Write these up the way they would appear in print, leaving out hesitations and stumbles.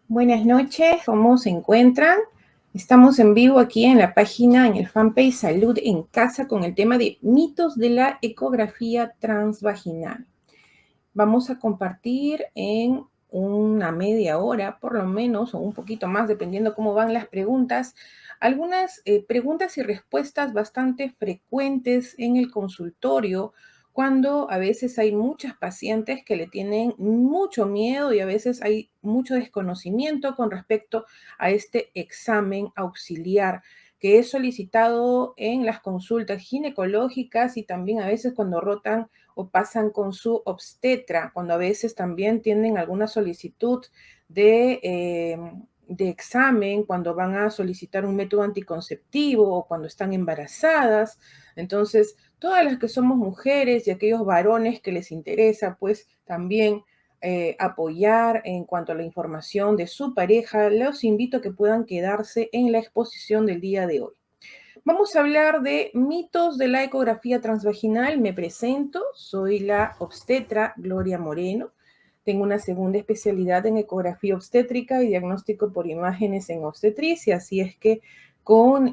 Buenas noches, ¿cómo se encuentran? Estamos en vivo aquí en la página, en el fanpage Salud en Casa con el tema de mitos de la ecografía transvaginal. Vamos a compartir en una media hora, por lo menos, o un poquito más, dependiendo cómo van las preguntas, algunas preguntas y respuestas bastante frecuentes en el consultorio, cuando a veces hay muchas pacientes que le tienen mucho miedo y a veces hay mucho desconocimiento con respecto a este examen auxiliar que es solicitado en las consultas ginecológicas y también a veces cuando rotan o pasan con su obstetra, cuando a veces también tienen alguna solicitud de examen, cuando van a solicitar un método anticonceptivo o cuando están embarazadas. Entonces, todas las que somos mujeres y aquellos varones que les interesa, pues también apoyar en cuanto a la información de su pareja, los invito a que puedan quedarse en la exposición del día de hoy. Vamos a hablar de mitos de la ecografía transvaginal. Me presento, soy la obstetra Gloria Moreno. Tengo una segunda especialidad en ecografía obstétrica y diagnóstico por imágenes en obstetricia, así es que con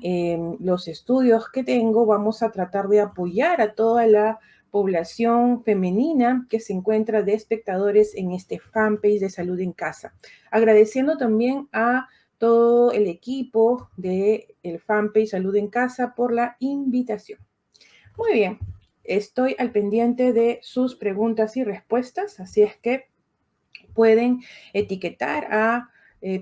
los estudios que tengo vamos a tratar de apoyar a toda la población femenina que se encuentra de espectadores en este fanpage de Salud en Casa. Agradeciendo también a todo el equipo del fanpage Salud en Casa por la invitación. Muy bien, estoy al pendiente de sus preguntas y respuestas, así es que pueden etiquetar a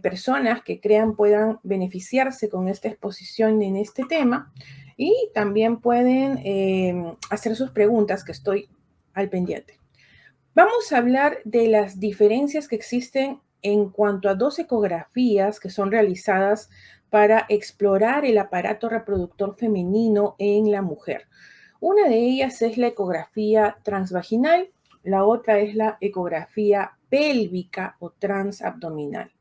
personas que crean puedan beneficiarse con esta exposición en este tema y también pueden hacer sus preguntas que estoy al pendiente. Vamos a hablar de las diferencias que existen en cuanto a dos ecografías que son realizadas para explorar el aparato reproductor femenino en la mujer. Una de ellas es la ecografía transvaginal, la otra es la ecografía pélvica o transabdominal.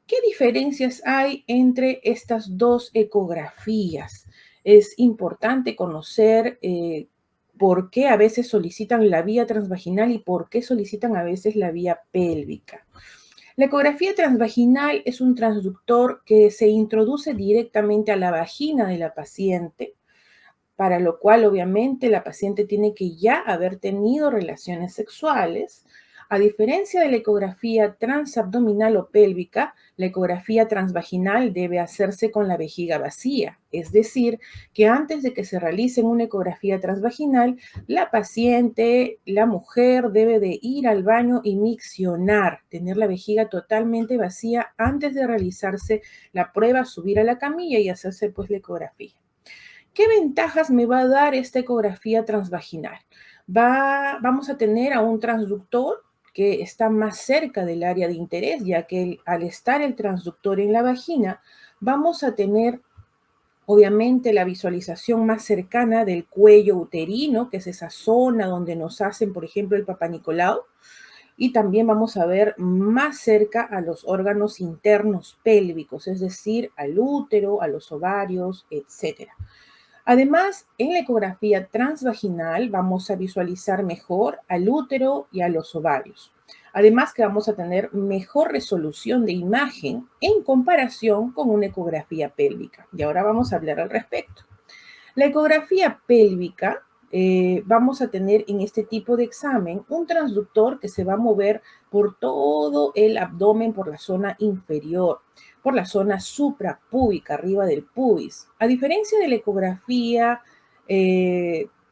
¿Qué diferencias hay entre estas dos ecografías? Es importante conocer por qué a veces solicitan la vía transvaginal y por qué solicitan a veces la vía pélvica. La ecografía transvaginal es un transductor que se introduce directamente a la vagina de la paciente, para lo cual obviamente la paciente tiene que ya haber tenido relaciones sexuales. A diferencia de la ecografía transabdominal o pélvica, la ecografía transvaginal debe hacerse con la vejiga vacía, es decir, que antes de que se realice una ecografía transvaginal, la paciente, la mujer, debe de ir al baño y miccionar, tener la vejiga totalmente vacía antes de realizarse la prueba, subir a la camilla y hacerse pues la ecografía. ¿Qué ventajas me va a dar esta ecografía transvaginal? Vamos a tener a un transductor que está más cerca del área de interés, ya que al estar el transductor en la vagina, vamos a tener obviamente la visualización más cercana del cuello uterino, que es esa zona donde nos hacen, por ejemplo, el Papá Nicolau, y también vamos a ver más cerca a los órganos internos pélvicos, es decir, al útero, a los ovarios, etcétera. Además, en la ecografía transvaginal vamos a visualizar mejor al útero y a los ovarios. Además que vamos a tener mejor resolución de imagen en comparación con una ecografía pélvica. Y ahora vamos a hablar al respecto. La ecografía pélvica, vamos a tener en este tipo de examen un transductor que se va a mover por todo el abdomen, por la zona inferior, por la zona suprapúbica, arriba del pubis. A diferencia de la ecografía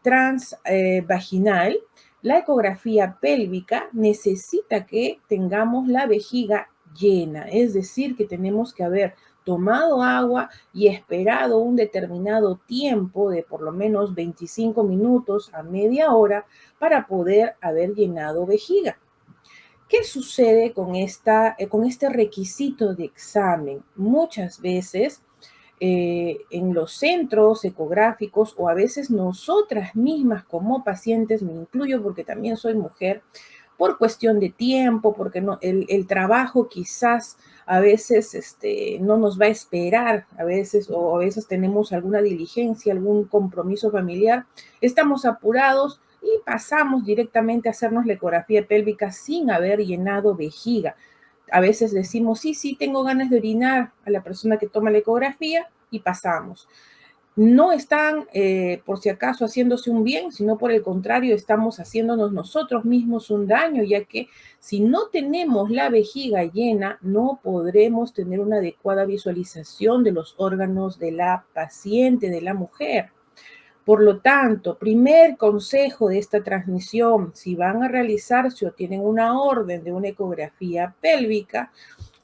transvaginal, la ecografía pélvica necesita que tengamos la vejiga llena, es decir, que tenemos que haber tomado agua y esperado un determinado tiempo de por lo menos 25 minutos a media hora para poder haber llenado vejiga. ¿Qué sucede con este requisito de examen? Muchas veces en los centros ecográficos o a veces nosotras mismas como pacientes, me incluyo porque también soy mujer, por cuestión de tiempo, porque no, el trabajo quizás a veces no nos va a esperar, a veces, o a veces tenemos alguna diligencia, algún compromiso familiar, estamos apurados y pasamos directamente a hacernos la ecografía pélvica sin haber llenado vejiga. A veces decimos, sí, sí, tengo ganas de orinar a la persona que toma la ecografía y pasamos. No están, por si acaso, haciéndose un bien, sino por el contrario, estamos haciéndonos nosotros mismos un daño, ya que si no tenemos la vejiga llena, no podremos tener una adecuada visualización de los órganos de la paciente, de la mujer. Por lo tanto, primer consejo de esta transmisión, si van a realizarse o tienen una orden de una ecografía pélvica,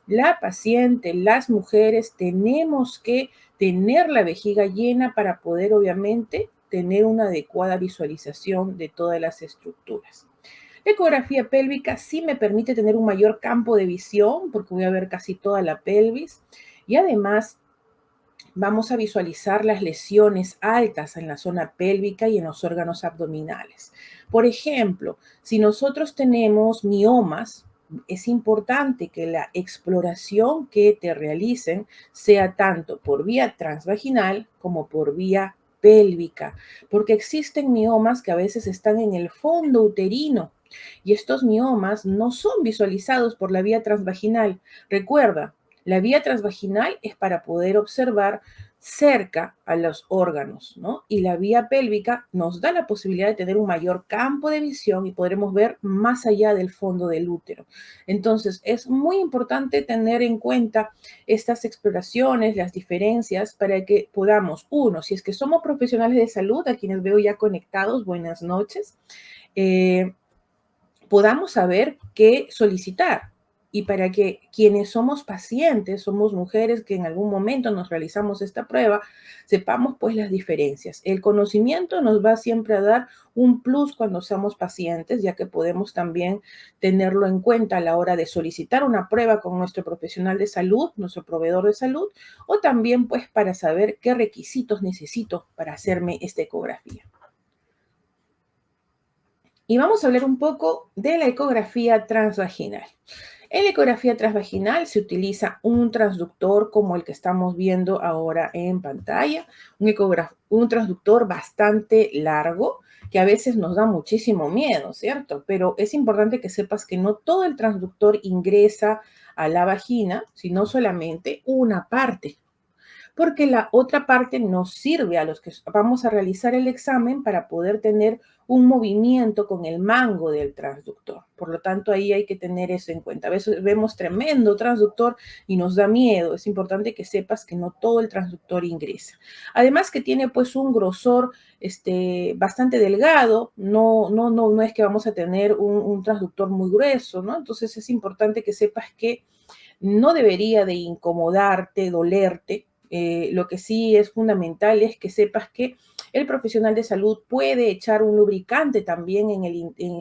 la paciente, las mujeres, tenemos que tener la vejiga llena para poder, obviamente, tener una adecuada visualización de todas las estructuras. La ecografía pélvica sí me permite tener un mayor campo de visión porque voy a ver casi toda la pelvis y además vamos a visualizar las lesiones altas en la zona pélvica y en los órganos abdominales. Por ejemplo, si nosotros tenemos miomas, es importante que la exploración que te realicen sea tanto por vía transvaginal como por vía pélvica, porque existen miomas que a veces están en el fondo uterino y estos miomas no son visualizados por la vía transvaginal. Recuerda, la vía transvaginal es para poder observar cerca a los órganos, ¿no? Y la vía pélvica nos da la posibilidad de tener un mayor campo de visión y podremos ver más allá del fondo del útero. Entonces, es muy importante tener en cuenta estas exploraciones, las diferencias, para que podamos, uno, si es que somos profesionales de salud, a quienes veo ya conectados, buenas noches, eh, podamos saber qué solicitar. Y para que quienes somos pacientes, somos mujeres que en algún momento nos realizamos esta prueba, sepamos pues las diferencias. El conocimiento nos va siempre a dar un plus cuando seamos pacientes, ya que podemos también tenerlo en cuenta a la hora de solicitar una prueba con nuestro profesional de salud, nuestro proveedor de salud, o también pues para saber qué requisitos necesito para hacerme esta ecografía. Y vamos a hablar un poco de la ecografía transvaginal. En la ecografía transvaginal se utiliza un transductor como el que estamos viendo ahora en pantalla, un transductor bastante largo que a veces nos da muchísimo miedo, ¿cierto? Pero es importante que sepas que no todo el transductor ingresa a la vagina, sino solamente una parte, porque la otra parte nos sirve a los que vamos a realizar el examen para poder tener un movimiento con el mango del transductor. Por lo tanto, ahí hay que tener eso en cuenta. A veces vemos tremendo transductor y nos da miedo. Es importante que sepas que no todo el transductor ingresa. Además que tiene pues un grosor bastante delgado. No es que vamos a tener un transductor muy grueso, ¿no? Entonces es importante que sepas que no debería de incomodarte, dolerte. Lo que sí es fundamental es que sepas que el profesional de salud puede echar un lubricante también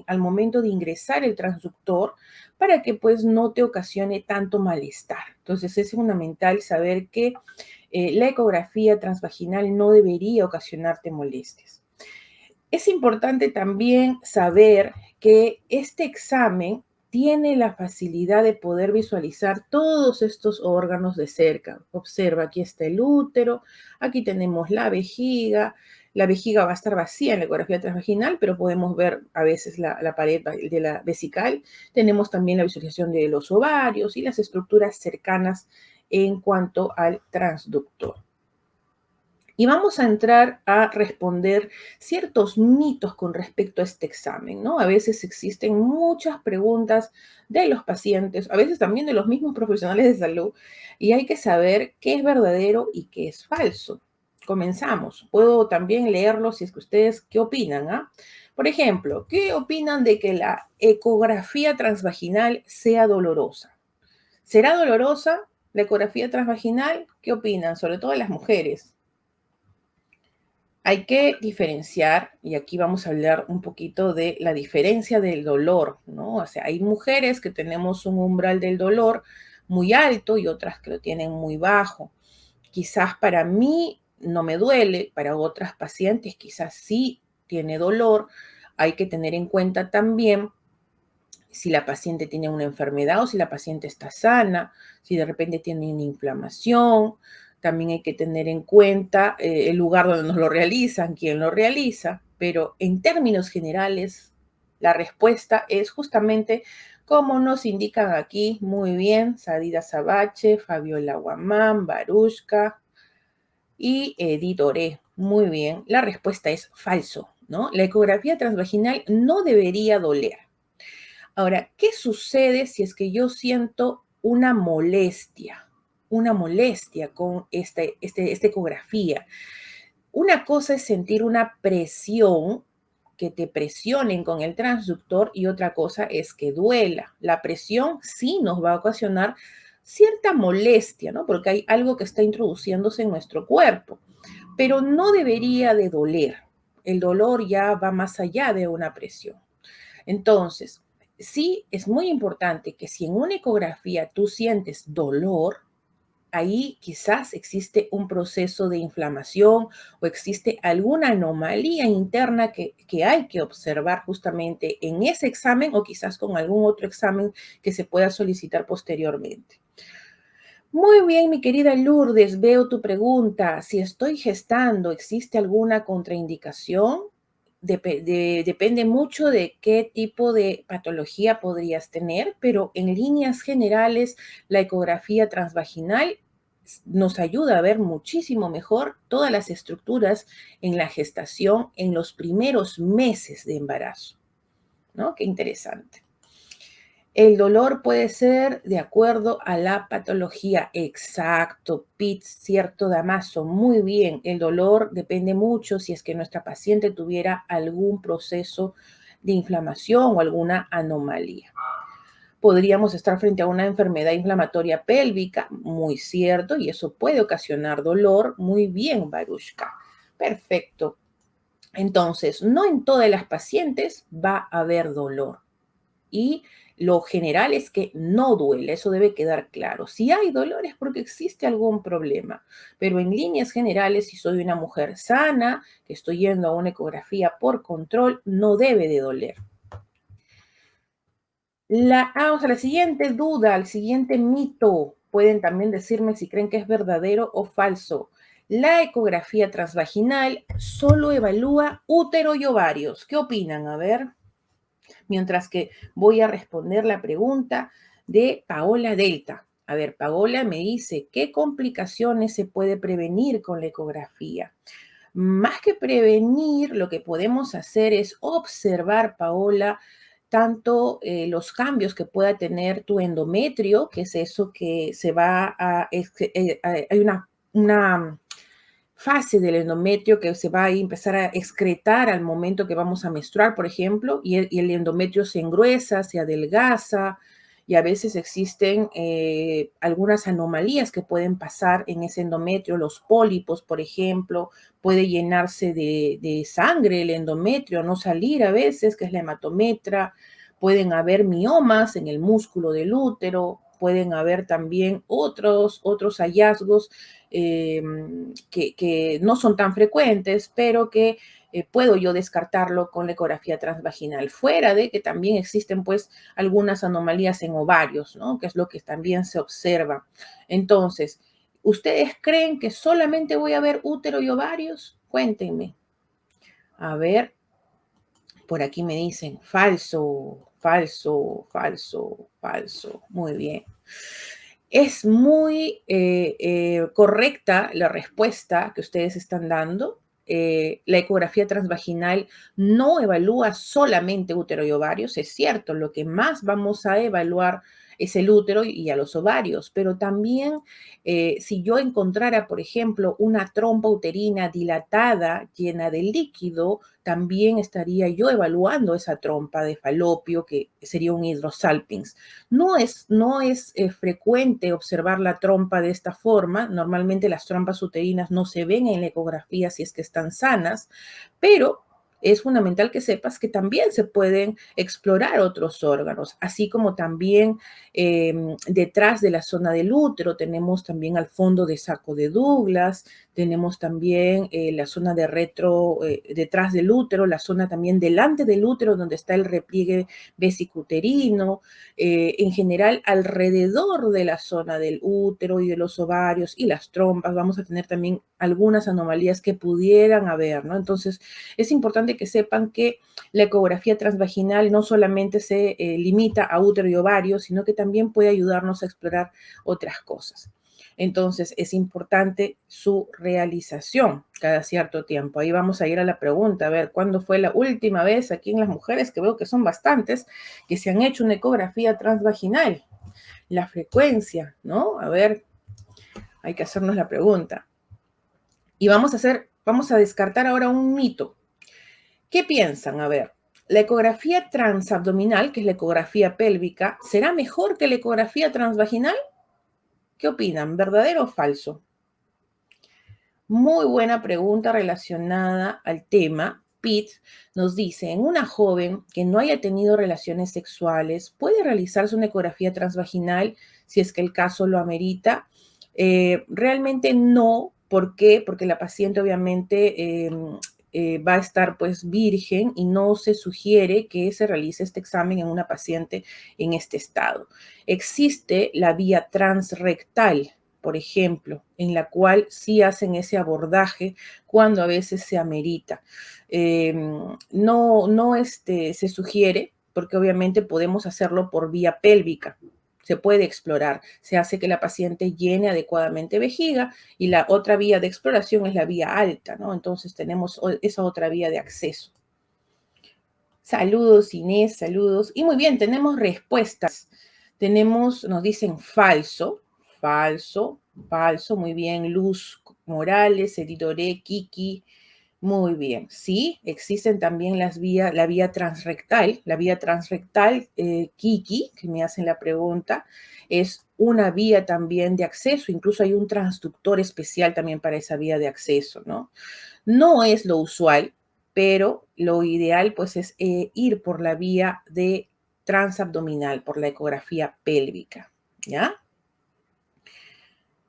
al momento de ingresar el transductor para que pues no te ocasione tanto malestar. Entonces es fundamental saber que la ecografía transvaginal no debería ocasionarte molestias. Es importante también saber que este examen tiene la facilidad de poder visualizar todos estos órganos de cerca. Observa, aquí está el útero, aquí tenemos la vejiga va a estar vacía en la ecografía transvaginal, pero podemos ver a veces la pared de la vesical. Tenemos también la visualización de los ovarios y las estructuras cercanas en cuanto al transductor. Y vamos a entrar a responder ciertos mitos con respecto a este examen, ¿no? A veces existen muchas preguntas de los pacientes, a veces también de los mismos profesionales de salud, y hay que saber qué es verdadero y qué es falso. Comenzamos. Puedo también leerlo si es que ustedes, ¿qué opinan? ¿Ah? Por ejemplo, ¿qué opinan de que la ecografía transvaginal sea dolorosa? ¿Será dolorosa la ecografía transvaginal? ¿Qué opinan? Sobre todo las mujeres. Hay que diferenciar, y aquí vamos a hablar un poquito de la diferencia del dolor, ¿no? O sea, hay mujeres que tenemos un umbral del dolor muy alto y otras que lo tienen muy bajo. Quizás para mí no me duele, para otras pacientes quizás sí tiene dolor. Hay que tener en cuenta también si la paciente tiene una enfermedad o si la paciente está sana, si de repente tiene una inflamación. También hay que tener en cuenta el lugar donde nos lo realizan, quién lo realiza, pero en términos generales, la respuesta es justamente Como nos indican aquí, muy bien, Sadida Sabache, Fabiola Guamán, Barushka y Edith Oré. Muy bien, la respuesta es falso, ¿no? La ecografía transvaginal no debería doler. Ahora, ¿qué sucede si es que yo siento una molestia? Una molestia con esta ecografía. Una cosa es sentir una presión, que te presionen con el transductor, y otra cosa es que duela. La presión sí nos va a ocasionar cierta molestia, ¿no? Porque hay algo que está introduciéndose en nuestro cuerpo, pero no debería de doler. El dolor ya va más allá de una presión. Entonces, sí es muy importante que si en una ecografía tú sientes dolor, ahí quizás existe un proceso de inflamación o existe alguna anomalía interna que hay que observar justamente en ese examen o quizás con algún otro examen que se pueda solicitar posteriormente. Muy bien, mi querida Lourdes, veo tu pregunta. Si estoy gestando, ¿existe alguna contraindicación? Depende mucho de qué tipo de patología podrías tener, pero en líneas generales, la ecografía transvaginal nos ayuda a ver muchísimo mejor todas las estructuras en la gestación en los primeros meses de embarazo, ¿no? Qué interesante. El dolor puede ser de acuerdo a la patología. Exacto, Pete, cierto, Damaso. Muy bien, el dolor depende mucho si es que nuestra paciente tuviera algún proceso de inflamación o alguna anomalía. Podríamos estar frente a una enfermedad inflamatoria pélvica, muy cierto, y eso puede ocasionar dolor. Muy bien, Barushka. Perfecto. Entonces, no en todas las pacientes va a haber dolor. Y lo general es que no duele, eso debe quedar claro. Si hay dolor es porque existe algún problema, pero en líneas generales, si soy una mujer sana, que estoy yendo a una ecografía por control, no debe de doler. Vamos a la siguiente duda, al siguiente mito. Pueden también decirme si creen que es verdadero o falso. La ecografía transvaginal solo evalúa útero y ovarios. ¿Qué opinan? A ver. Mientras que voy a responder la pregunta de Paola Delta. A ver, Paola me dice, ¿qué complicaciones se puede prevenir con la ecografía? Más que prevenir, lo que podemos hacer es observar, Paola, tanto los cambios que pueda tener tu endometrio, que es eso que se va a... hay una fase del endometrio que se va a empezar a excretar al momento que vamos a menstruar, por ejemplo, y el endometrio se engruesa, se adelgaza, y a veces existen algunas anomalías que pueden pasar en ese endometrio, los pólipos, por ejemplo, puede llenarse de sangre el endometrio, no salir a veces, que es la hematometra, pueden haber miomas en el músculo del útero, pueden haber también otros hallazgos que no son tan frecuentes, pero que puedo yo descartarlo con la ecografía transvaginal. Fuera de que también existen pues algunas anomalías en ovarios, ¿no? Que es lo que también se observa. Entonces, ¿ustedes creen que solamente voy a ver útero y ovarios? Cuéntenme. A ver, por aquí me dicen falso, falso, falso, falso. Muy bien. Es muy correcta la respuesta que ustedes están dando. La ecografía transvaginal no evalúa solamente útero y ovarios, es cierto, lo que más vamos a evaluar es el útero y a los ovarios, pero también si yo encontrara, por ejemplo, una trompa uterina dilatada, llena de líquido, también estaría yo evaluando esa trompa de falopio, que sería un hidrosalpinx. No es frecuente observar la trompa de esta forma. Normalmente las trompas uterinas no se ven en la ecografía si es que están sanas, pero es fundamental que sepas que también se pueden explorar otros órganos, así como también detrás de la zona del útero tenemos también al fondo de saco de Douglas, tenemos también la zona de detrás del útero, la zona también delante del útero donde está el repliegue vesicuterino, en general alrededor de la zona del útero y de los ovarios y las trompas vamos a tener también algunas anomalías que pudieran haber, ¿no? Entonces es importante importante que sepan que la ecografía transvaginal no solamente se limita a útero y ovario, sino que también puede ayudarnos a explorar otras cosas. Entonces, es importante su realización cada cierto tiempo. Ahí vamos a ir a la pregunta, a ver, ¿cuándo fue la última vez aquí en las mujeres, que veo que son bastantes, que se han hecho una ecografía transvaginal? La frecuencia, ¿no? A ver, hay que hacernos la pregunta. Y vamos a descartar ahora un mito. ¿Qué piensan? A ver, la ecografía transabdominal, que es la ecografía pélvica, ¿será mejor que la ecografía transvaginal? ¿Qué opinan? ¿Verdadero o falso? Muy buena pregunta relacionada al tema. Pete nos dice, en una joven que no haya tenido relaciones sexuales, ¿puede realizarse una ecografía transvaginal si es que el caso lo amerita? Realmente no. ¿Por qué? Porque la paciente obviamente va a estar pues virgen y no se sugiere que se realice este examen en una paciente en este estado. Existe la vía transrectal, por ejemplo, en la cual sí hacen ese abordaje cuando a veces se amerita. Se sugiere, porque obviamente podemos hacerlo por vía pélvica. Se puede explorar, se hace que la paciente llene adecuadamente vejiga y la otra vía de exploración es la vía alta, ¿no? Entonces tenemos esa otra vía de acceso. Saludos, Inés, saludos. Y muy bien, tenemos respuestas. Nos dicen falso, falso, falso, muy bien. Luz Morales, Edidore, Kiki, muy bien. Sí, existen también la vía transrectal. La vía transrectal, Kiki, que me hacen la pregunta, es una vía también de acceso. Incluso hay un transductor especial también para esa vía de acceso, ¿no? No es lo usual, pero lo ideal pues es ir por la vía de transabdominal, por la ecografía pélvica, ¿ya?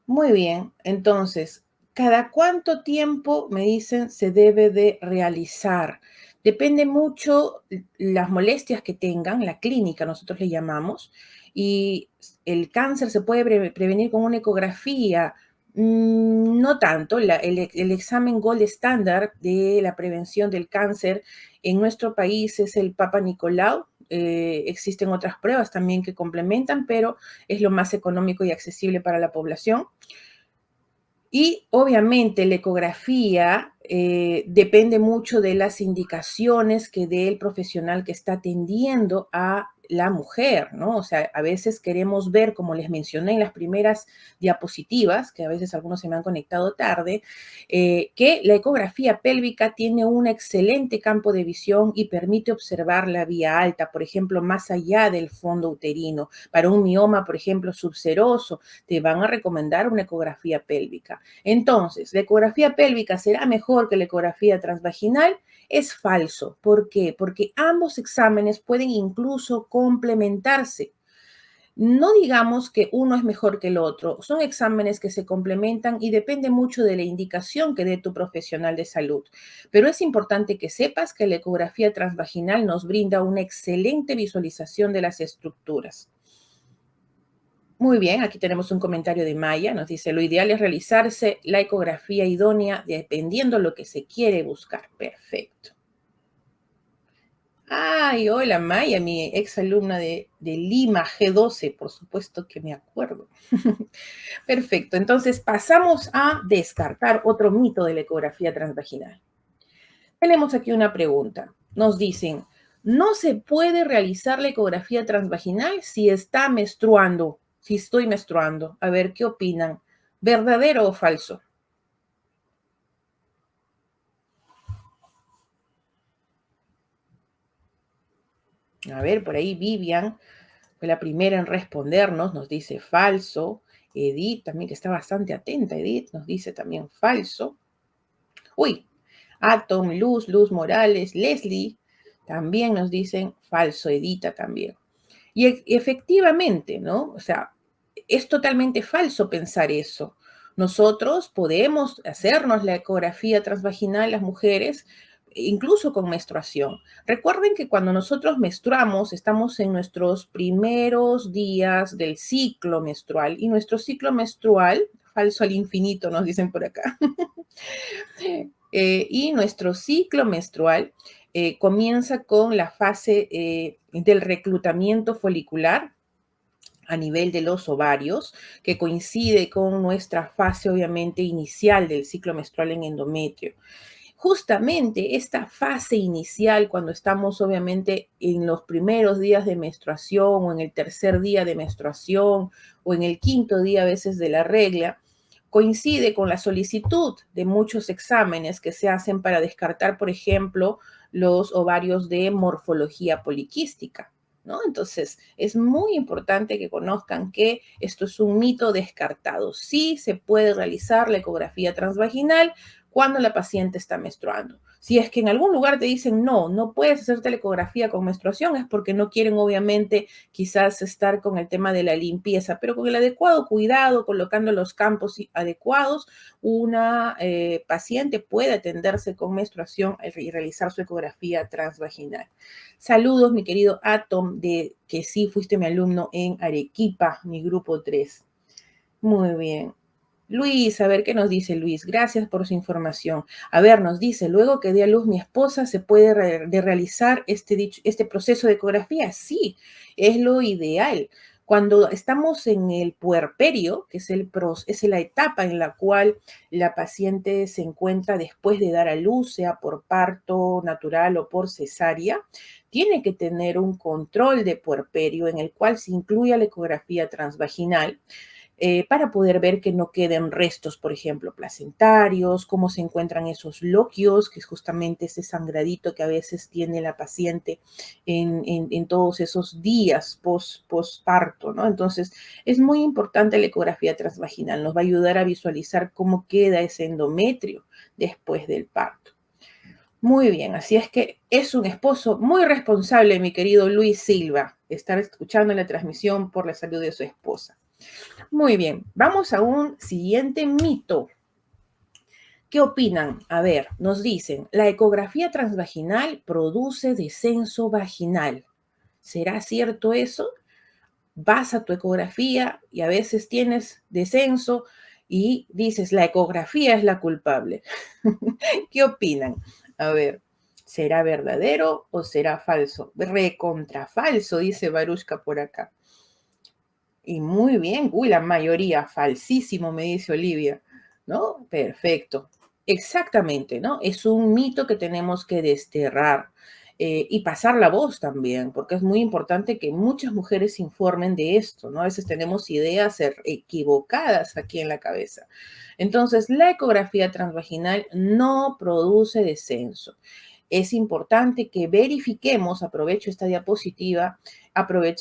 Muy bien, entonces, ¿cada cuánto tiempo, me dicen, se debe de realizar? Depende mucho las molestias que tengan, la clínica nosotros le llamamos, y el cáncer se puede prevenir con una ecografía. No tanto, el examen gold estándar de la prevención del cáncer en nuestro país es el Papa Nicolau. Existen otras pruebas también que complementan, pero es lo más económico y accesible para la población. Y obviamente la ecografía depende mucho de las indicaciones que dé el profesional que está atendiendo a la mujer, ¿no? O sea, a veces queremos ver, como les mencioné en las primeras diapositivas, que a veces algunos se me han conectado tarde, que la ecografía pélvica tiene un excelente campo de visión y permite observar la vía alta, por ejemplo, más allá del fondo uterino. Para un mioma, por ejemplo, subseroso, te van a recomendar una ecografía pélvica. Entonces, ¿la ecografía pélvica será mejor que la ecografía transvaginal? Es falso. ¿Por qué? Porque ambos exámenes pueden incluso complementarse. No digamos que uno es mejor que el otro, son exámenes que se complementan y depende mucho de la indicación que dé tu profesional de salud. Pero es importante que sepas que la ecografía transvaginal nos brinda una excelente visualización de las estructuras. Muy bien, aquí tenemos un comentario de Maya, nos dice, lo ideal es realizarse la ecografía idónea dependiendo lo que se quiere buscar. Perfecto. Ay, hola Maya, mi ex alumna de Lima G12, por supuesto que me acuerdo. Perfecto, entonces pasamos a descartar otro mito de la ecografía transvaginal. Tenemos aquí una pregunta. Nos dicen, ¿no se puede realizar la ecografía transvaginal si está menstruando? Si estoy menstruando. A ver, ¿qué opinan? ¿Verdadero o falso? A ver, por ahí Vivian fue la primera en respondernos, nos dice falso. Edith, también que está bastante atenta, Edith, nos dice también falso. Uy, Atom, Luz Morales, Leslie, también nos dicen falso, Edita también. Y efectivamente, ¿no? O sea, es totalmente falso pensar eso. Nosotros podemos hacernos la ecografía transvaginal, las mujeres, incluso con menstruación. Recuerden que cuando nosotros menstruamos, estamos en nuestros primeros días del ciclo menstrual. Y nuestro ciclo menstrual, falso al infinito, nos dicen por acá, Y nuestro ciclo menstrual comienza con la fase del reclutamiento folicular a nivel de los ovarios, que coincide con nuestra fase obviamente inicial del ciclo menstrual en endometrio. Justamente esta fase inicial, cuando estamos obviamente en los primeros días de menstruación o en el tercer día de menstruación o en el quinto día a veces de la regla, coincide con la solicitud de muchos exámenes que se hacen para descartar, por ejemplo, los ovarios de morfología poliquística, ¿no? Entonces, es muy importante que conozcan que esto es un mito descartado. Sí se puede realizar la ecografía transvaginal cuando la paciente está menstruando. Si es que en algún lugar te dicen, no, no puedes hacer ecografía con menstruación, es porque no quieren obviamente quizás estar con el tema de la limpieza, pero con el adecuado cuidado, colocando los campos adecuados, una paciente puede atenderse con menstruación y realizar su ecografía transvaginal. Saludos, mi querido Atom, de que sí fuiste mi alumno en Arequipa, mi grupo 3. Muy bien. Luis, a ver qué nos dice Luis. Gracias por su información. A ver, nos dice, luego que dé a luz mi esposa, ¿se puede realizar este proceso de ecografía? Sí, es lo ideal. Cuando estamos en el puerperio, que es la etapa en la cual la paciente se encuentra después de dar a luz, sea por parto natural o por cesárea, tiene que tener un control de puerperio en el cual se incluya la ecografía transvaginal para poder ver que no queden restos, por ejemplo, placentarios, cómo se encuentran esos loquios, que es justamente ese sangradito que a veces tiene la paciente en todos esos días postparto, ¿no? Entonces, es muy importante la ecografía transvaginal, nos va a ayudar a visualizar cómo queda ese endometrio después del parto. Muy bien, así es que es un esposo muy responsable, mi querido Luis Silva, estar escuchando la transmisión por la salud de su esposa. Muy bien, vamos a un siguiente mito. ¿Qué opinan? A ver, nos dicen, la ecografía transvaginal produce descenso vaginal. ¿Será cierto eso? Vas a tu ecografía y a veces tienes descenso y dices, la ecografía es la culpable. ¿Qué opinan? A ver, ¿será verdadero o será falso? Recontra falso, dice Barushka por acá. Y muy bien, uy, la mayoría, falsísimo, me dice Olivia, ¿no? Perfecto. Exactamente, ¿no? Es un mito que tenemos que desterrar y pasar la voz también, porque es muy importante que muchas mujeres informen de esto, ¿no? A veces tenemos ideas equivocadas aquí en la cabeza. Entonces, la ecografía transvaginal no produce descenso. Es importante que verifiquemos, aprovecho esta diapositiva,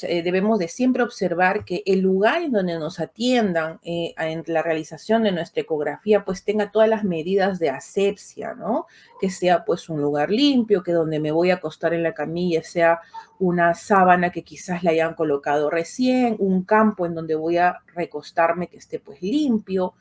debemos de siempre observar que el lugar en donde nos atiendan en la realización de nuestra ecografía pues tenga todas las medidas de asepsia, ¿no? Que sea pues un lugar limpio, que donde me voy a acostar en la camilla sea una sábana que quizás la hayan colocado recién, un campo en donde voy a recostarme que esté pues limpio,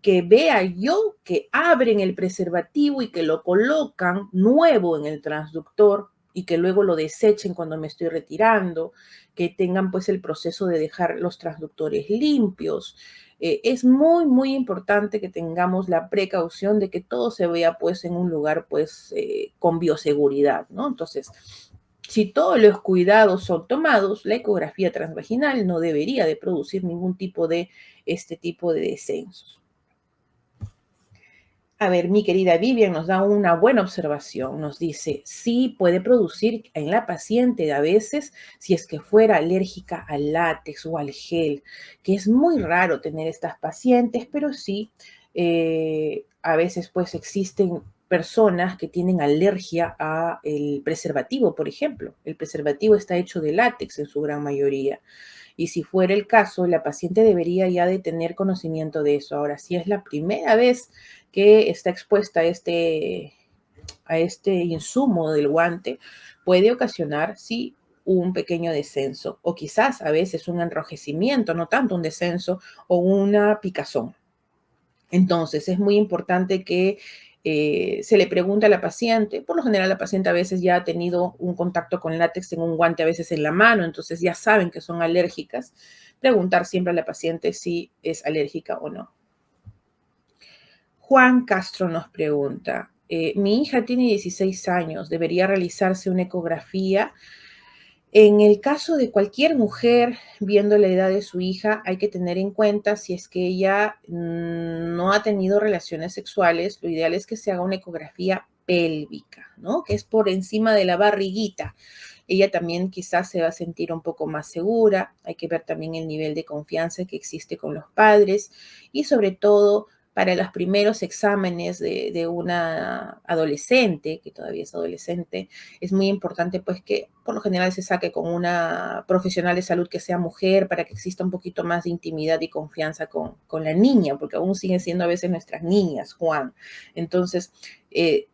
que vea yo que abren el preservativo y que lo colocan nuevo en el transductor y que luego lo desechen cuando me estoy retirando, que tengan pues el proceso de dejar los transductores limpios. Es muy, muy importante que tengamos la precaución de que todo se vea pues en un lugar pues con bioseguridad, ¿no? Entonces, si todos los cuidados son tomados, la ecografía transvaginal no debería de producir ningún tipo de este tipo de descensos. A ver, mi querida Vivian nos da una buena observación. Nos dice, sí puede producir en la paciente a veces si es que fuera alérgica al látex o al gel, que es muy raro tener estas pacientes, pero sí, a veces pues existen personas que tienen alergia al preservativo, por ejemplo. El preservativo está hecho de látex en su gran mayoría. Y si fuera el caso, la paciente debería ya de tener conocimiento de eso. Ahora, si es la primera vez que está expuesta a este insumo del guante, puede ocasionar, sí, un pequeño descenso o quizás a veces un enrojecimiento, no tanto un descenso o una picazón. Entonces, es muy importante que se le pregunte a la paciente. Por lo general, la paciente a veces ya ha tenido un contacto con látex en un guante, a veces en la mano, entonces ya saben que son alérgicas. Preguntar siempre a la paciente si es alérgica o no. Juan Castro nos pregunta, mi hija tiene 16 años, debería realizarse una ecografía. En el caso de cualquier mujer, viendo la edad de su hija, hay que tener en cuenta si es que ella no ha tenido relaciones sexuales, lo ideal es que se haga una ecografía pélvica, ¿no? Que es por encima de la barriguita. Ella también quizás se va a sentir un poco más segura. Hay que ver también el nivel de confianza que existe con los padres y sobre todo para los primeros exámenes de una adolescente, que todavía es adolescente, es muy importante pues que por lo general se saque con una profesional de salud que sea mujer para que exista un poquito más de intimidad y confianza con la niña, porque aún siguen siendo a veces nuestras niñas, Juan. Entonces,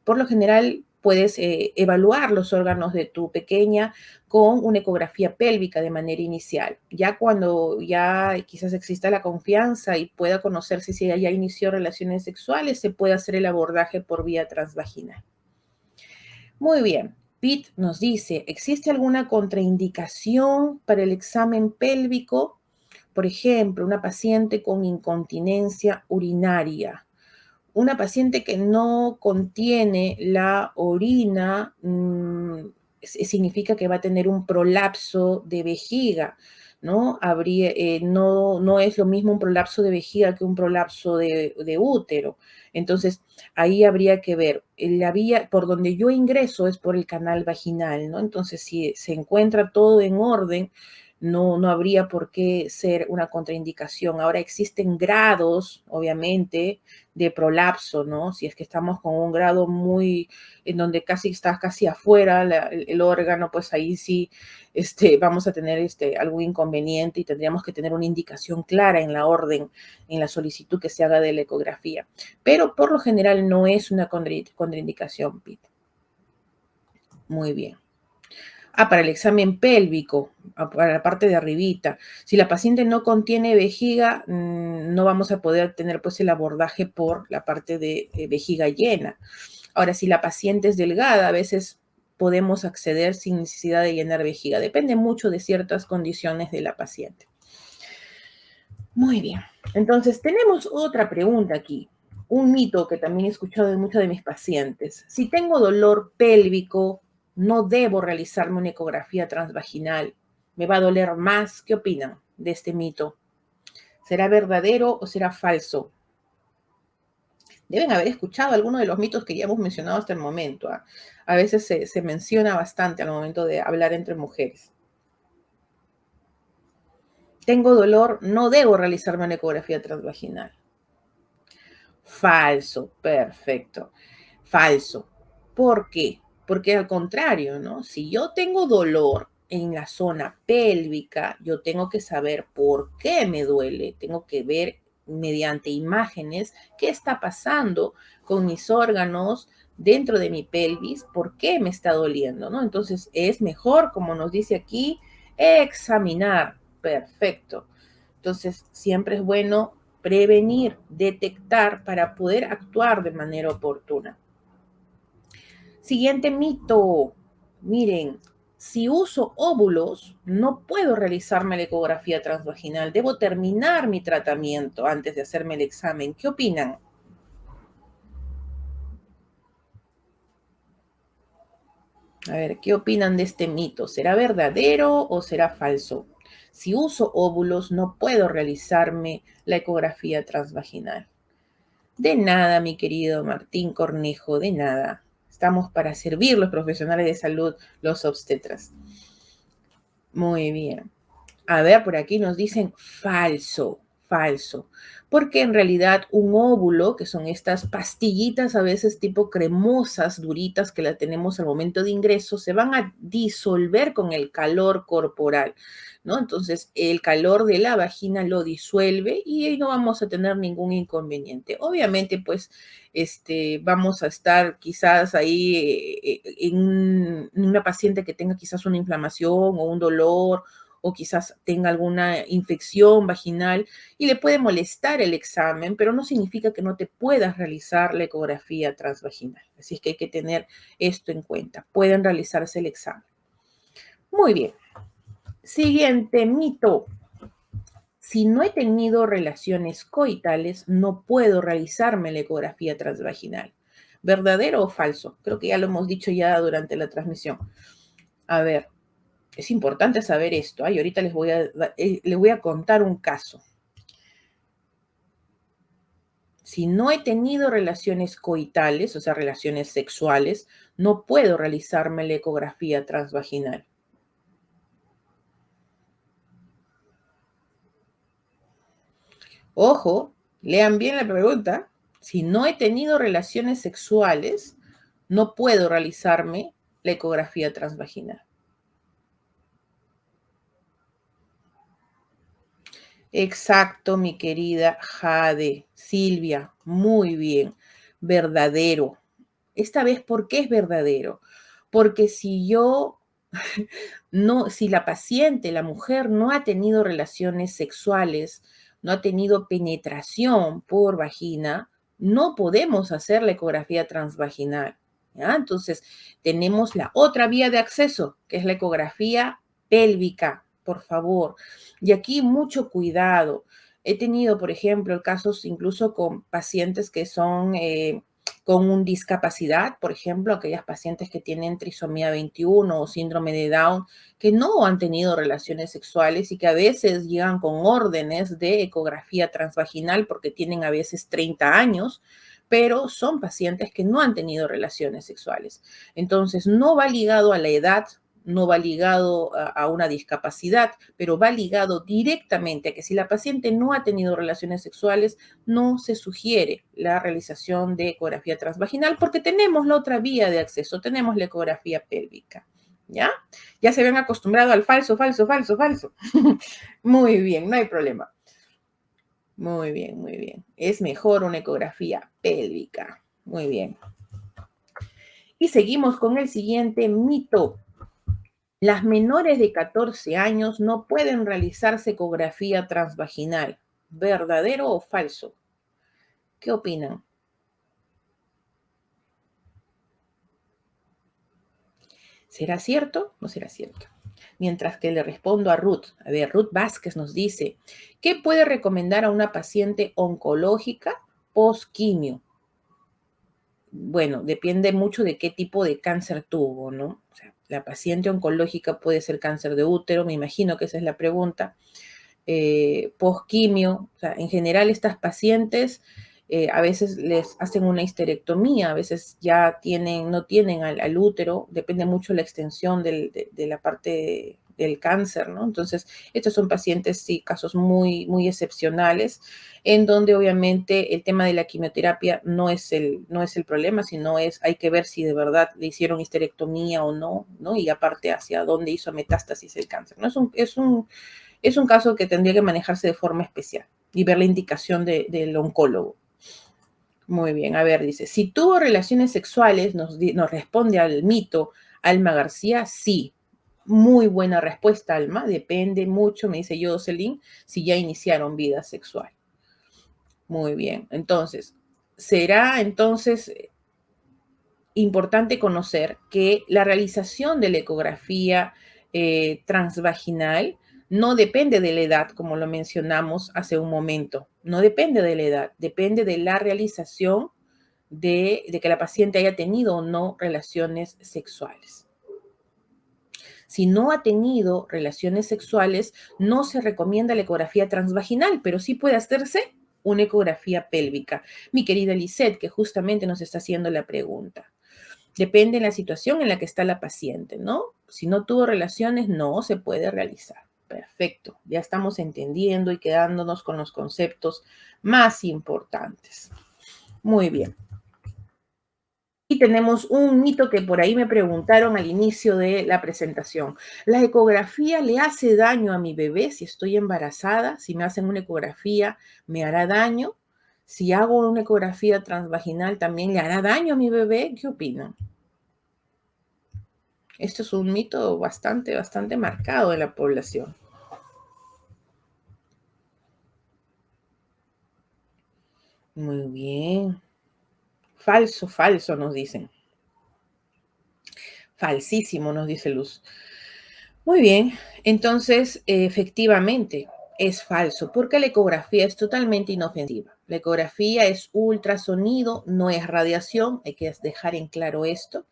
por lo general puedes evaluar los órganos de tu pequeña con una ecografía pélvica de manera inicial. Ya cuando ya quizás exista la confianza y pueda conocerse si ella ya inició relaciones sexuales, se puede hacer el abordaje por vía transvaginal. Muy bien. Pete nos dice, ¿existe alguna contraindicación para el examen pélvico? Por ejemplo, una paciente con incontinencia urinaria. Una paciente que no contiene la orina significa que va a tener un prolapso de vejiga, ¿no? No es lo mismo un prolapso de vejiga que un prolapso de útero. Entonces, ahí habría que ver. La vía por donde yo ingreso es por el canal vaginal, ¿no? Entonces, si se encuentra todo en orden, no habría por qué ser una contraindicación. Ahora existen grados, obviamente, de prolapso, ¿no? Si es que estamos con un grado muy, en donde casi está casi afuera el órgano, pues ahí sí vamos a tener algún inconveniente y tendríamos que tener una indicación clara en la orden, en la solicitud que se haga de la ecografía. Pero por lo general no es una contraindicación, Pete. Muy bien. Para el examen pélvico, para la parte de arribita. Si la paciente no contiene vejiga, no vamos a poder tener pues el abordaje por la parte de vejiga llena. Ahora, si la paciente es delgada, a veces podemos acceder sin necesidad de llenar vejiga. Depende mucho de ciertas condiciones de la paciente. Muy bien. Entonces, tenemos otra pregunta aquí. Un mito que también he escuchado de muchos de mis pacientes. Si tengo dolor pélvico, no debo realizarme una ecografía transvaginal. ¿Me va a doler más? ¿Qué opinan de este mito? ¿Será verdadero o será falso? Deben haber escuchado algunos de los mitos que ya hemos mencionado hasta el momento. A veces se menciona bastante al momento de hablar entre mujeres. Tengo dolor, no debo realizarme una ecografía transvaginal. Falso, perfecto. Falso. ¿Por qué? Porque al contrario, ¿no? Si yo tengo dolor en la zona pélvica, yo tengo que saber por qué me duele, tengo que ver mediante imágenes qué está pasando con mis órganos dentro de mi pelvis, por qué me está doliendo, ¿no? Entonces es mejor, como nos dice aquí, examinar. Perfecto. Entonces siempre es bueno prevenir, detectar para poder actuar de manera oportuna. Siguiente mito. Miren, si uso óvulos, no puedo realizarme la ecografía transvaginal. Debo terminar mi tratamiento antes de hacerme el examen. ¿Qué opinan? A ver, ¿qué opinan de este mito? ¿Será verdadero o será falso? Si uso óvulos, no puedo realizarme la ecografía transvaginal. De nada, mi querido Martín Cornejo, de nada. Estamos para servir los profesionales de salud, los obstetras. Muy bien. A ver, por aquí nos dicen falso, falso. Porque en realidad un óvulo, que son estas pastillitas a veces tipo cremosas, duritas que la tenemos al momento de ingreso, se van a disolver con el calor corporal, ¿no? Entonces el calor de la vagina lo disuelve y ahí no vamos a tener ningún inconveniente. Obviamente, pues, vamos a estar quizás ahí en una paciente que tenga quizás una inflamación o un dolor o quizás tenga alguna infección vaginal y le puede molestar el examen, pero no significa que no te puedas realizar la ecografía transvaginal. Así es que hay que tener esto en cuenta. Pueden realizarse el examen. Muy bien. Siguiente mito. Si no he tenido relaciones coitales, no puedo realizarme la ecografía transvaginal. ¿Verdadero o falso? Creo que ya lo hemos dicho ya durante la transmisión. A ver, es importante saber esto, y ahorita les voy a contar un caso. Si no he tenido relaciones coitales, o sea, relaciones sexuales, no puedo realizarme la ecografía transvaginal. Ojo, lean bien la pregunta. Si no he tenido relaciones sexuales, no puedo realizarme la ecografía transvaginal. Exacto, mi querida Jade. Silvia, muy bien. Verdadero. Esta vez, ¿por qué es verdadero? Porque si yo no, si la paciente, la mujer, no ha tenido relaciones sexuales, no ha tenido penetración por vagina, no podemos hacer la ecografía transvaginal. ¿Ya? Entonces, tenemos la otra vía de acceso, que es la ecografía pélvica, por favor. Y aquí mucho cuidado. He tenido, por ejemplo, casos incluso con pacientes que son con una discapacidad, por ejemplo, aquellas pacientes que tienen trisomía 21 o síndrome de Down, que no han tenido relaciones sexuales y que a veces llegan con órdenes de ecografía transvaginal porque tienen a veces 30 años, pero son pacientes que no han tenido relaciones sexuales. Entonces, no va ligado a la edad, no va ligado a una discapacidad, pero va ligado directamente a que si la paciente no ha tenido relaciones sexuales, no se sugiere la realización de ecografía transvaginal porque tenemos la otra vía de acceso, tenemos la ecografía pélvica. ¿Ya? Ya se ven acostumbrado al falso, falso, falso, falso. Muy bien, no hay problema. Muy bien, muy bien. Es mejor una ecografía pélvica. Muy bien. Y seguimos con el siguiente mito. Las menores de 14 años no pueden realizarse ecografía transvaginal. ¿Verdadero o falso? ¿Qué opinan? ¿Será cierto o no será cierto? Mientras que le respondo a Ruth. A ver, Ruth Vázquez nos dice, ¿qué puede recomendar a una paciente oncológica post-quimio? Bueno, depende mucho de qué tipo de cáncer tuvo, ¿no? O sea, la paciente oncológica puede ser cáncer de útero, me imagino que esa es la pregunta. Post-quimio, o sea, en general estas pacientes a veces les hacen una histerectomía, a veces ya no tienen al útero, depende mucho la extensión de la parte del cáncer, ¿no? Entonces, estos son pacientes, sí, casos muy, muy excepcionales, en donde obviamente el tema de la quimioterapia no es el problema, sino hay que ver si de verdad le hicieron histerectomía o no, ¿no? Y aparte hacia dónde hizo metástasis el cáncer, ¿no? Es un caso que tendría que manejarse de forma especial y ver la indicación del oncólogo. Muy bien, a ver, dice, si tuvo relaciones sexuales, nos responde al mito Alma García, sí. Muy buena respuesta, Alma. Depende mucho, me dice Jocelyn, si ya iniciaron vida sexual. Muy bien, entonces, será entonces importante conocer que la realización de la ecografía transvaginal no depende de la edad, como lo mencionamos hace un momento. No depende de la edad, depende de la realización de que la paciente haya tenido o no relaciones sexuales. Si no ha tenido relaciones sexuales, no se recomienda la ecografía transvaginal, pero sí puede hacerse una ecografía pélvica. Mi querida Lisette, que justamente nos está haciendo la pregunta. Depende de la situación en la que está la paciente, ¿no? Si no tuvo relaciones, no se puede realizar. Perfecto, ya estamos entendiendo y quedándonos con los conceptos más importantes. Muy bien. Y tenemos un mito que por ahí me preguntaron al inicio de la presentación. ¿La ecografía le hace daño a mi bebé si estoy embarazada? Si me hacen una ecografía, ¿me hará daño? Si hago una ecografía transvaginal, ¿también le hará daño a mi bebé? ¿Qué opinan? Esto es un mito bastante marcado en la población. Muy bien. Falso, falso, nos dicen. Falsísimo, nos dice Luz. Muy bien. Entonces, efectivamente, Es falso, porque la ecografía es totalmente inofensiva. La ecografía es ultrasonido, no es radiación, hay que dejar en claro esto.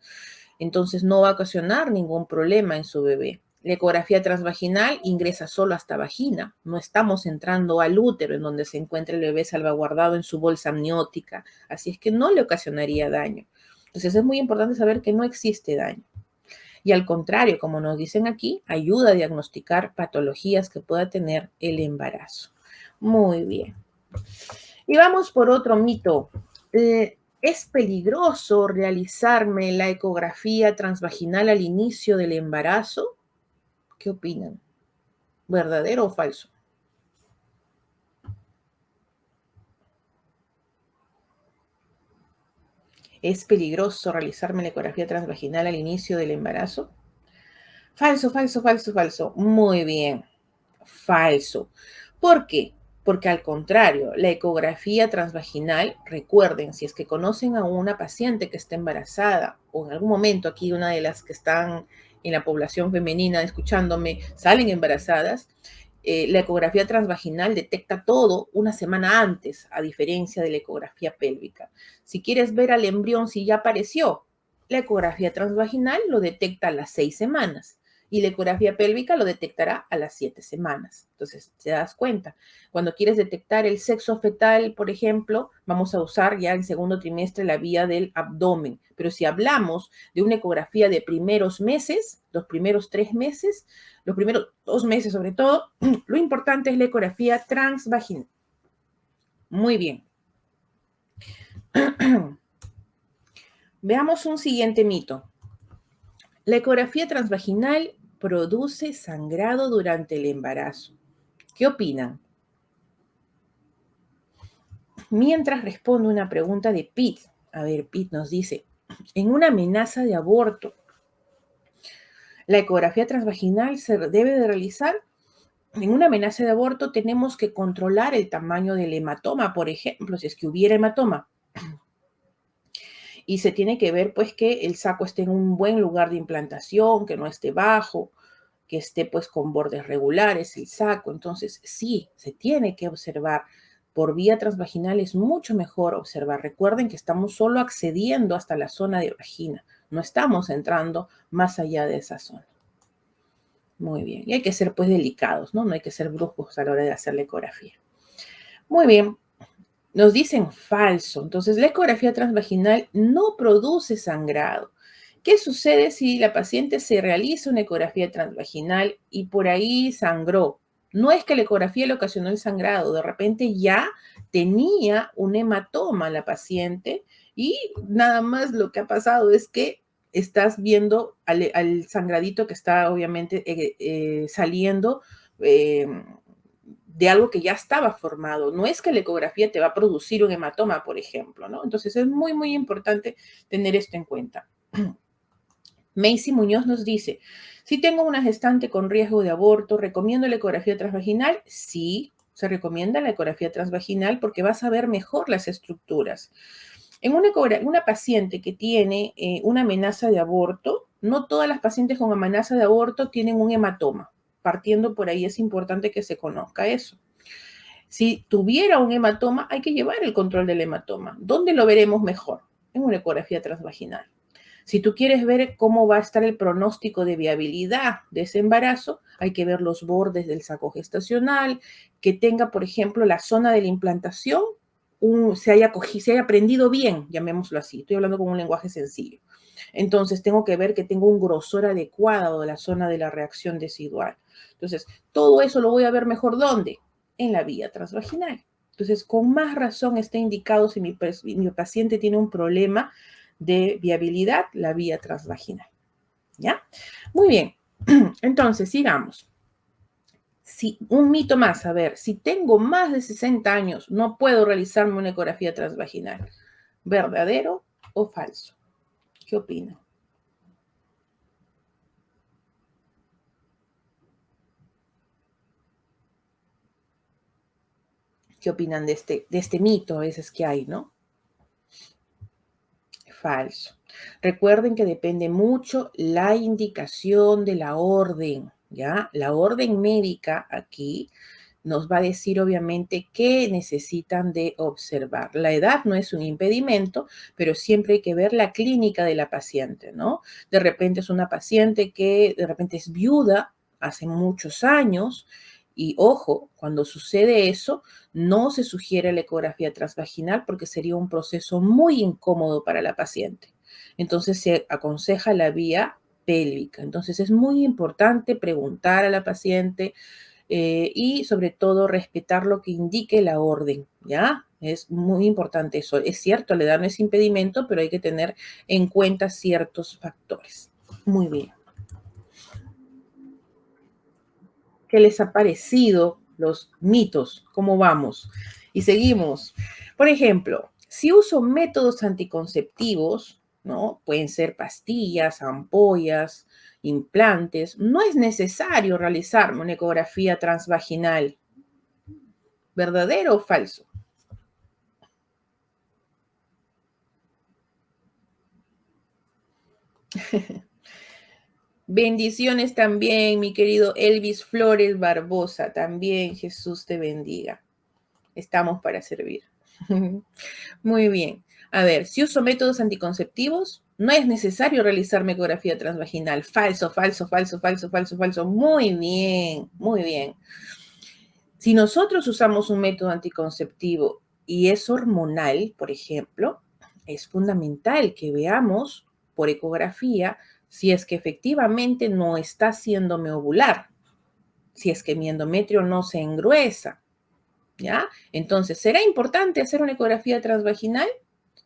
Entonces no va a ocasionar ningún problema en su bebé. La ecografía transvaginal ingresa solo hasta vagina. No estamos entrando al útero en donde se encuentra el bebé salvaguardado en su bolsa amniótica. Así es que no le ocasionaría daño. Entonces es muy importante saber que no existe daño. Y al contrario, como nos dicen aquí, ayuda a diagnosticar patologías que pueda tener el embarazo. Muy bien. Y vamos por otro mito. ¿Es peligroso realizarme la ecografía transvaginal al inicio del embarazo? ¿Qué opinan? ¿Verdadero o falso? ¿Es peligroso realizarme la ecografía transvaginal al inicio del embarazo? Falso, falso, falso, falso. Muy bien. Falso. ¿Por qué? Porque al contrario, la ecografía transvaginal, recuerden, si es que conocen a una paciente que está embarazada o en algún momento aquí una de las que están en la población femenina escuchándome salen embarazadas, la ecografía transvaginal detecta todo una semana antes, a diferencia de la ecografía pélvica. Si quieres ver al embrión si ya apareció, la ecografía transvaginal lo detecta a las 6 semanas y la ecografía pélvica lo detectará a las 7 semanas. Entonces, te das cuenta. Cuando quieres detectar el sexo fetal, por ejemplo, vamos a usar ya en segundo trimestre la vía del abdomen. Pero si hablamos de una ecografía de primeros meses, los primeros 3 meses, los primeros 2 meses sobre todo, lo importante es la ecografía transvaginal. Muy bien. Veamos un siguiente mito. La ecografía transvaginal produce sangrado durante el embarazo. ¿Qué opinan? Mientras respondo una pregunta de Pete. A ver, Pete nos dice, en una amenaza de aborto, ¿la ecografía transvaginal se debe de realizar? En una amenaza de aborto tenemos que controlar el tamaño del hematoma, por ejemplo, si es que hubiera hematoma. Y se tiene que ver pues que el saco esté en un buen lugar de implantación, que no esté bajo, que esté pues con bordes regulares el saco. Entonces sí, se tiene que observar. Por vía transvaginal es mucho mejor observar. Recuerden que estamos solo accediendo hasta la zona de vagina, no estamos entrando más allá de esa zona. Muy bien, y hay que ser pues delicados, ¿no? No hay que ser bruscos a la hora de hacer la ecografía. Muy bien, nos dicen falso. Entonces, la ecografía transvaginal no produce sangrado. ¿Qué sucede si la paciente se realiza una ecografía transvaginal y por ahí sangró? No es que la ecografía le ocasionó el sangrado, de repente ya tenía un hematoma la paciente y nada más lo que ha pasado es que estás viendo al sangradito que está obviamente saliendo eh, de algo que ya estaba formado. No es que la ecografía te va a producir un hematoma, por ejemplo, ¿no? Entonces es muy, muy importante tener esto en cuenta. Macy Muñoz nos dice, si tengo una gestante con riesgo de aborto, ¿recomiendo la ecografía transvaginal? Sí, se recomienda la ecografía transvaginal porque vas a ver mejor las estructuras. En una paciente que tiene una amenaza de aborto, no todas las pacientes con amenaza de aborto tienen un hematoma. Partiendo por ahí es importante que se conozca eso. Si tuviera un hematoma, hay que llevar el control del hematoma. ¿Dónde lo veremos mejor? En una ecografía transvaginal. Si tú quieres ver cómo va a estar el pronóstico de viabilidad de ese embarazo, hay que ver los bordes del saco gestacional, que tenga, por ejemplo, la zona de la implantación, se haya prendido bien, llamémoslo así. Estoy hablando con un lenguaje sencillo. Entonces, tengo que ver que tengo un grosor adecuado de la zona de la reacción decidual. Entonces, todo eso lo voy a ver mejor ¿dónde? En la vía transvaginal. Entonces, con más razón está indicado si mi paciente tiene un problema de viabilidad, la vía transvaginal. ¿Ya? Muy bien. Entonces, sigamos. Si, un mito más, a ver, si tengo más de 60 años, no puedo realizarme una ecografía transvaginal. ¿Verdadero o falso? ¿Qué opinan? ¿Qué opinan de este mito a veces que hay, no? Falso. Recuerden que depende mucho la indicación de la orden, ¿ya? La orden médica aquí nos va a decir obviamente qué necesitan de observar. La edad no es un impedimento, pero siempre hay que ver la clínica de la paciente, ¿no? De repente es una paciente que de repente es viuda hace muchos años y ojo, cuando sucede eso, no se sugiere la ecografía transvaginal porque sería un proceso muy incómodo para la paciente. Entonces se aconseja la vía pélvica. Entonces es muy importante preguntar a la paciente y sobre todo respetar lo que indique la orden, ¿ya? Es muy importante eso. Es cierto, la edad no es impedimento, pero hay que tener en cuenta ciertos factores. Muy bien. ¿Qué les ha parecido los mitos? ¿Cómo vamos? Y seguimos. Por ejemplo, si uso métodos anticonceptivos, ¿no? Pueden ser pastillas, ampollas, implantes, no es necesario realizarme una ecografía transvaginal. ¿Verdadero o falso? Bendiciones también, mi querido Elvis Flores Barbosa. También Jesús te bendiga. Estamos para servir. Muy bien. A ver, si uso métodos anticonceptivos, no es necesario realizar ecografía transvaginal. Falso, falso, falso, falso, falso, falso. Muy bien, muy bien. Si nosotros usamos un método anticonceptivo y es hormonal, por ejemplo, es fundamental que veamos por ecografía si es que efectivamente no está haciéndome ovular, si es que mi endometrio no se engruesa, ¿ya? Entonces, ¿será importante hacer una ecografía transvaginal?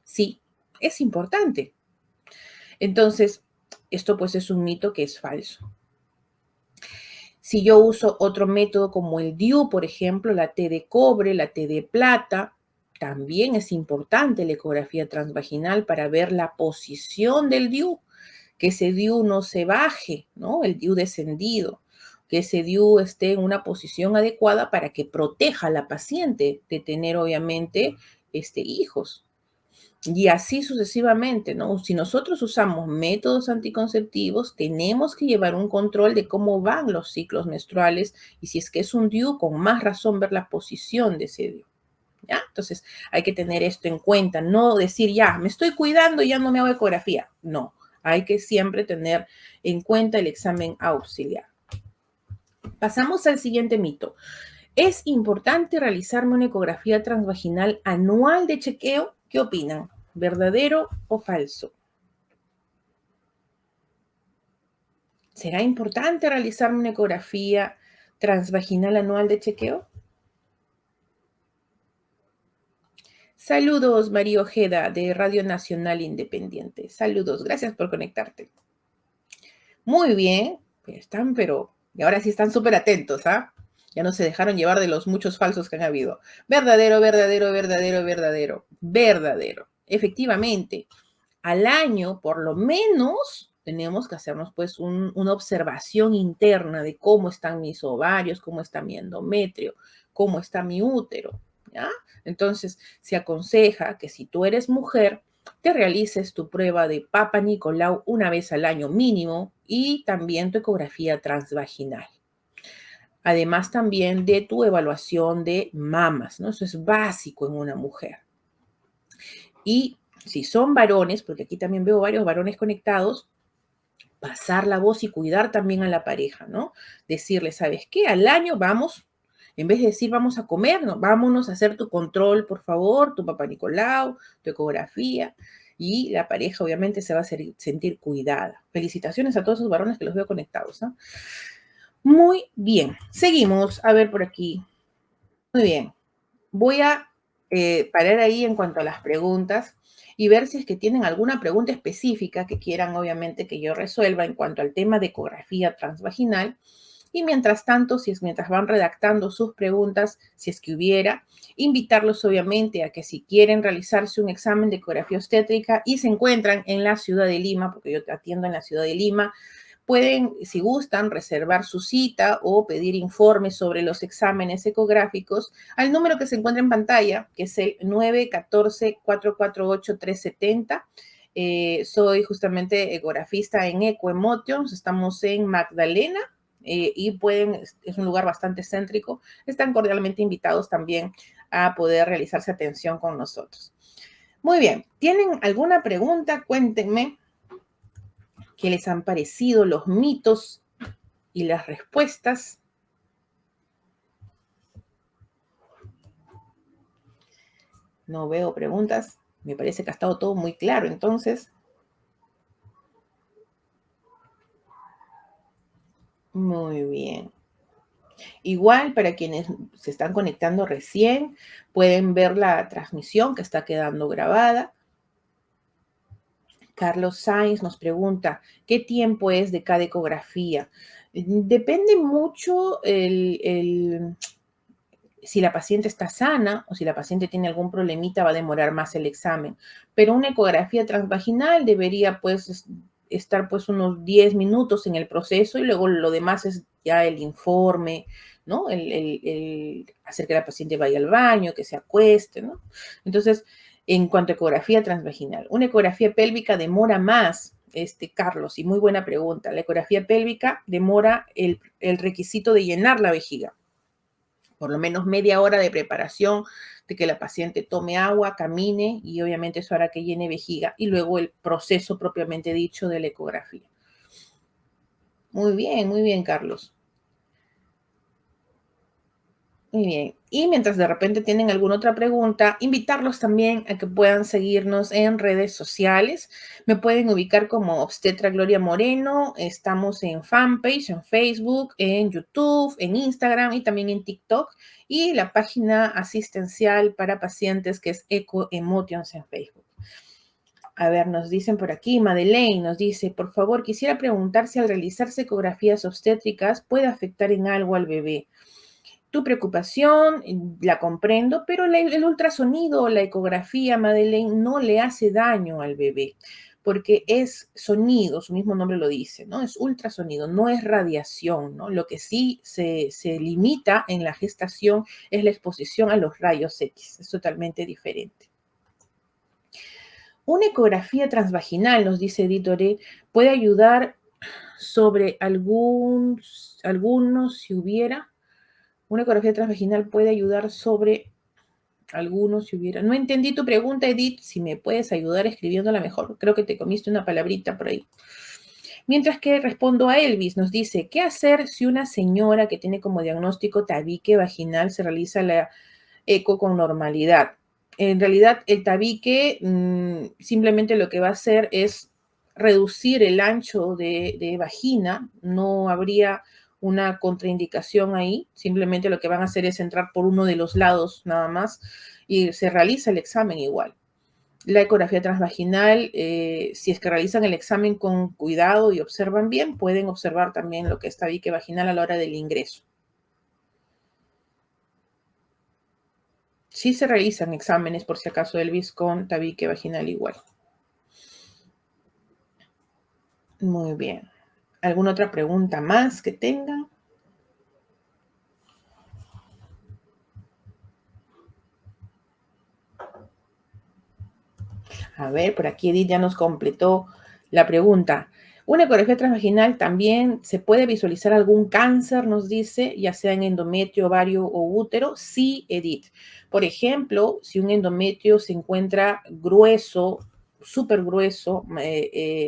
Sí, es importante. Entonces, esto pues es un mito que es falso. Si yo uso otro método como el DIU, por ejemplo, la T de cobre, la T de plata, también es importante la ecografía transvaginal para ver la posición del DIU, que ese DIU no se baje, ¿no? El DIU descendido, que ese DIU esté en una posición adecuada para que proteja a la paciente de tener, obviamente, hijos. Y así sucesivamente, ¿no? Si nosotros usamos métodos anticonceptivos, tenemos que llevar un control de cómo van los ciclos menstruales y si es que es un DIU, con más razón ver la posición de ese DIU, ¿ya? Entonces, hay que tener esto en cuenta, no decir, ya, me estoy cuidando y ya no me hago ecografía. No, hay que siempre tener en cuenta el examen auxiliar. Pasamos al siguiente mito. ¿Es importante realizarme una ecografía transvaginal anual de chequeo? ¿Qué opinan? ¿Verdadero o falso? ¿Será importante realizarme una ecografía transvaginal anual de chequeo? Saludos, María Ojeda, de Radio Nacional Independiente. Saludos, gracias por conectarte. Muy bien, están, pero, y ahora sí están súper atentos, ¿ah? Ya no se dejaron llevar de los muchos falsos que han habido. Verdadero, verdadero, verdadero, verdadero, verdadero. Efectivamente, al año, por lo menos, tenemos que hacernos pues una observación interna de cómo están mis ovarios, cómo está mi endometrio, cómo está mi útero, ¿ya? Entonces, se aconseja que si tú eres mujer, te realices tu prueba de Papa Nicolau una vez al año mínimo y también tu ecografía transvaginal. Además también de tu evaluación de mamas, ¿no? Eso es básico en una mujer. Y si son varones, porque aquí también veo varios varones conectados, pasar la voz y cuidar también a la pareja, ¿no? Decirle, ¿sabes qué? Al año vamos, en vez de decir vamos a comer, no, vámonos a hacer tu control, por favor, tu Papá Nicolau, tu ecografía, y la pareja obviamente se va a sentir cuidada. Felicitaciones a todos esos varones que los veo conectados, ¿no? Muy bien, seguimos, a ver por aquí. Muy bien, voy a parar ahí en cuanto a las preguntas y ver si es que tienen alguna pregunta específica que quieran, obviamente, que yo resuelva en cuanto al tema de ecografía transvaginal. Y mientras tanto, mientras van redactando sus preguntas, si es que hubiera, invitarlos obviamente a que si quieren realizarse un examen de ecografía obstétrica y se encuentran en la ciudad de Lima, porque yo te atiendo en la ciudad de Lima, pueden, si gustan, reservar su cita o pedir informes sobre los exámenes ecográficos al número que se encuentra en pantalla, que es el 914-448-370. Soy justamente ecografista en Ecoemotions. Estamos en Magdalena, y es un lugar bastante céntrico, están cordialmente invitados también a poder realizarse atención con nosotros. Muy bien, ¿tienen alguna pregunta? Cuéntenme qué les han parecido los mitos y las respuestas. No veo preguntas. Me parece que ha estado todo muy claro, entonces. Muy bien. Igual, para quienes se están conectando recién, pueden ver la transmisión que está quedando grabada. Carlos Sainz nos pregunta, ¿qué tiempo es de cada ecografía? Depende mucho si la paciente está sana o si la paciente tiene algún problemita, va a demorar más el examen. Pero una ecografía transvaginal debería pues estar pues unos 10 minutos en el proceso y luego lo demás es ya el informe, ¿no? El hacer que la paciente vaya al baño, que se acueste, ¿no? Entonces, en cuanto a ecografía transvaginal, una ecografía pélvica demora más, Carlos, y muy buena pregunta. La ecografía pélvica demora el requisito de llenar la vejiga, por lo menos media hora de preparación, de que la paciente tome agua, camine y obviamente eso hará que llene vejiga y luego el proceso propiamente dicho de la ecografía. Muy bien, Carlos. Muy bien. Y mientras de repente tienen alguna otra pregunta, invitarlos también a que puedan seguirnos en redes sociales. Me pueden ubicar como Obstetra Gloria Moreno. Estamos en fanpage, en Facebook, en YouTube, en Instagram y también en TikTok. Y la página asistencial para pacientes que es Eco Emotions en Facebook. A ver, nos dicen por aquí, Madeleine nos dice, por favor, quisiera preguntar si al realizarse ecografías obstétricas puede afectar en algo al bebé. Tu preocupación la comprendo, pero el ultrasonido o la ecografía, Madeleine, no le hace daño al bebé, porque es sonido, su mismo nombre lo dice, ¿no? Es ultrasonido, no es radiación, ¿no? Lo que sí se limita en la gestación es la exposición a los rayos X, es totalmente diferente. Una ecografía transvaginal, nos dice Editore, puede ayudar sobre algunos, si hubiera. Una ecografía transvaginal puede ayudar sobre algunos, si hubiera. No entendí tu pregunta, Edith. Si me puedes ayudar escribiéndola mejor. Creo que te comiste una palabrita por ahí. Mientras que respondo a Elvis, nos dice, ¿qué hacer si una señora que tiene como diagnóstico tabique vaginal se realiza la eco con normalidad? En realidad, el tabique simplemente lo que va a hacer es reducir el ancho de vagina, no habría una contraindicación ahí, simplemente lo que van a hacer es entrar por uno de los lados nada más y se realiza el examen igual. La ecografía transvaginal, si es que realizan el examen con cuidado y observan bien, pueden observar también lo que es tabique vaginal a la hora del ingreso. Sí se realizan exámenes, por si acaso, Elvis, con tabique vaginal igual. Muy bien. ¿Alguna otra pregunta más que tengan? A ver, por aquí Edith ya nos completó la pregunta. Una ecografía transvaginal también se puede visualizar algún cáncer, nos dice, ya sea en endometrio, ovario o útero. Sí, Edith. Por ejemplo, si un endometrio se encuentra grueso, súper grueso,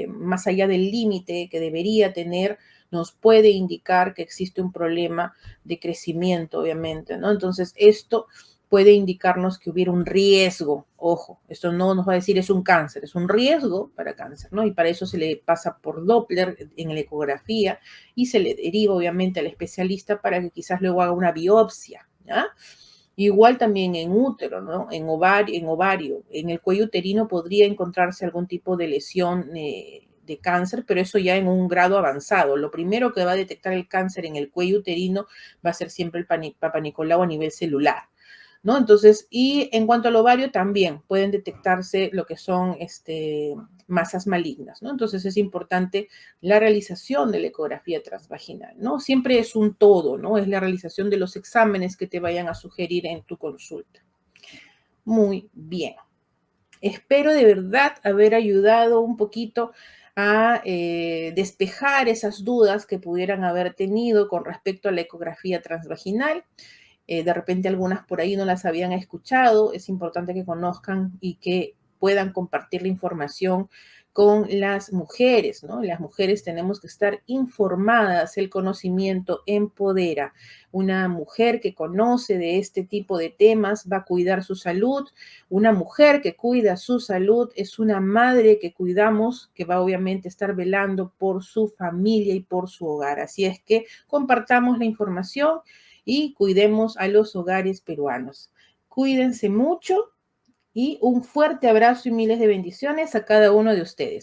más allá del límite que debería tener, nos puede indicar que existe un problema de crecimiento, obviamente, ¿no? Entonces, esto puede indicarnos que hubiera un riesgo. Ojo, esto no nos va a decir es un cáncer, es un riesgo para cáncer, ¿no? Y para eso se le pasa por Doppler en la ecografía y se le deriva obviamente al especialista para que quizás luego haga una biopsia, ¿ya? Igual también en útero, ¿no? En ovario, en el cuello uterino podría encontrarse algún tipo de lesión de cáncer, pero eso ya en un grado avanzado. Lo primero que va a detectar el cáncer en el cuello uterino va a ser siempre el Papa Nicolau a nivel celular, ¿no? Entonces, y en cuanto al ovario también pueden detectarse lo que son masas malignas, ¿no? Entonces es importante la realización de la ecografía transvaginal, ¿no? Siempre es un todo, ¿no? Es la realización de los exámenes que te vayan a sugerir en tu consulta. Muy bien. Espero de verdad haber ayudado un poquito a despejar esas dudas que pudieran haber tenido con respecto a la ecografía transvaginal. De repente algunas por ahí no las habían escuchado. Es importante que conozcan y que puedan compartir la información con las mujeres, ¿no? Las mujeres tenemos que estar informadas, el conocimiento empodera. Una mujer que conoce de este tipo de temas va a cuidar su salud. Una mujer que cuida su salud es una madre que cuidamos, que va obviamente a estar velando por su familia y por su hogar. Así es que compartamos la información y cuidemos a los hogares peruanos. Cuídense mucho y un fuerte abrazo y miles de bendiciones a cada uno de ustedes.